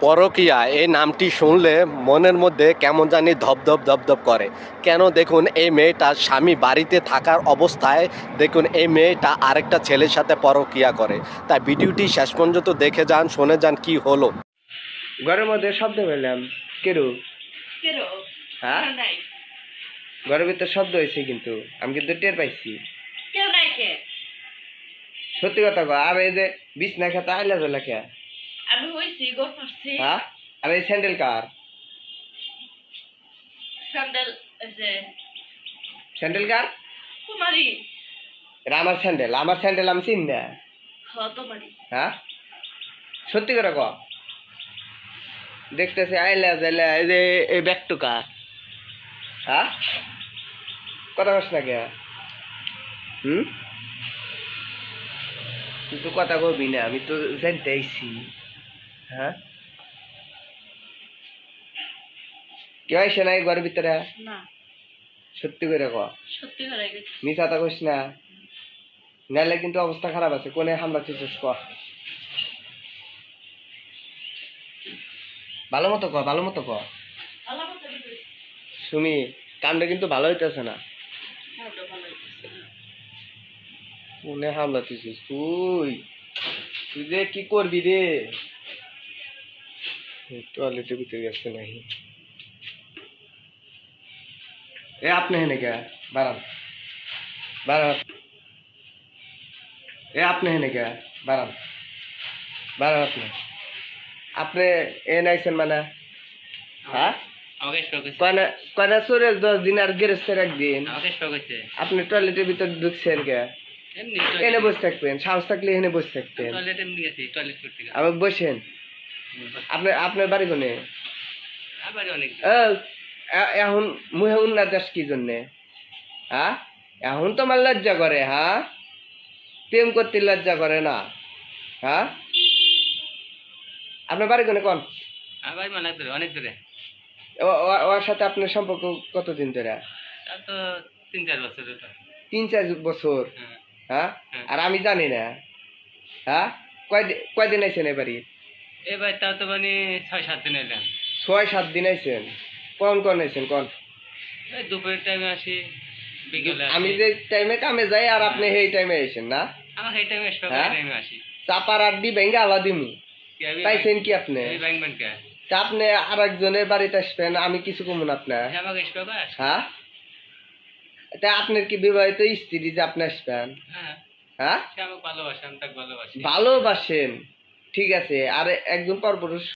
পরকীয়া এই নামটি শুনলে মনের মধ্যে কেমন জানি ধপধপ ধপধপ করে। কেন দেখুন, এই মেয়েটার স্বামী বাড়িতে থাকার অবস্থায় দেখুন এই মেয়েটা আরেকটা ছেলের সাথে পরকীয়া করে। তাই ভিডিওটি শেষ পর্যন্ত দেখে যান, শুনে যান কি হলো। ঘরের মধ্যে শব্দ পেলাম কেরু হ্যাঁ ঘরের ভিতরে শব্দ হয়েছে কিন্তু আমি কিন্তু টের পাইছি। সত্যি কথা কো, আর এই যে বিছনা খেতে আইলা জলা কে আমি হইছি গোর পারছি হ্যাঁ, আর এই স্যান্ডেল কার? স্যান্ডেল যে স্যান্ডেল কার? তোমারই এটা আমার স্যান্ডেল, আমার স্যান্ডেল আমি চিনি না। তোমারই হ্যাঁ সত্যি করে ক, দেখতেছি আইলা জলা এই যে এই ব্যাগটু কার? হ্যাঁ কথা কস না কে? তুই তো কথা কবি না, আমি তো জানতে আইছি। হ্যাঁ কেউ আইসে নাই ঘরের ভিতরে? না সত্যি করে ক, সত্যি করে গেছে মিছা কথা কইস না, নাহলে কিন্তু অবস্থা খারাপ আছে। কোনে হামলা চিছিস ক, ভালো মতো ক, ভালো মতো ক। আল্লাহ কথা বলতে সুমি কামটা কিন্তু ভালো হইতেছে না। ভালো হইছে কোনে হামলা চিছিস তুই? তুই যে কি করবি রে? টয়লেটের ভিতরে গেছে নাকি? এ আপনি হেনে কে বারান বারান, এ আপনি হেনে কে বারান বারান, আপনি আপনি এ নাইছেন মানে? হ্যাঁ কয়না চোরের 10 দিন আর গেরেস্তের 1 দিন। আপনি টয়লেটের ভিতরে ঢুকছেন কে? এনে বসে থাকবেন, সাহস থাকলে এনে বসে থাকতেন। আমি বসেন। আপনার বাড়ি কোনে? এখন মুহে উন্নার দাস কি জন্যে? হ্যাঁ এখন তোমার লজ্জা করে? হ্যাঁ প্রেম করতে লজ্জা করে না? হ্যাঁ আপনার বাড়ি কোনে কোন? অনেক দূরে। ওর সাথে আপনার সম্পর্ক কতদিন ধরে? 3-4 বছর। 3-4 বছর? হ্যাঁ হ্যাঁ। আর আমি জানি না? হ্যাঁ কয়দিন আইছেন এবারই? এবার তাও তো মানে 6-7 দিন এলাম। 6-7 দিন আইছেন? কোন আইছেন কোন? এই দুপুরের টাইমে আসি, বিকেলে আমি যে টাইমে কামে যাই আর আপনি সেই টাইমে আইছেন না? আমার সেই টাইমে হ্যাঁ? টাইমে আসি। চাপার আড্ডি ভেঙ্গে আলা দিমু, পাইছেন কি আপনি? কে তা আপনি আর একজনের বাড়িতে আসবেন, আমি কিছু কমু না আপনার? আমাকে আসবে? হ্যাঁ তা আপনার কি বিবাহিত স্ত্রী যে আপনি আসবেন? হ্যাঁ, হ্যাঁ সে আমাকে ভালোবাসে, আমি তাকে ভালোবাসি। ভালোবাসেন, ঠিক আছে। আর একজন পরপুরুষ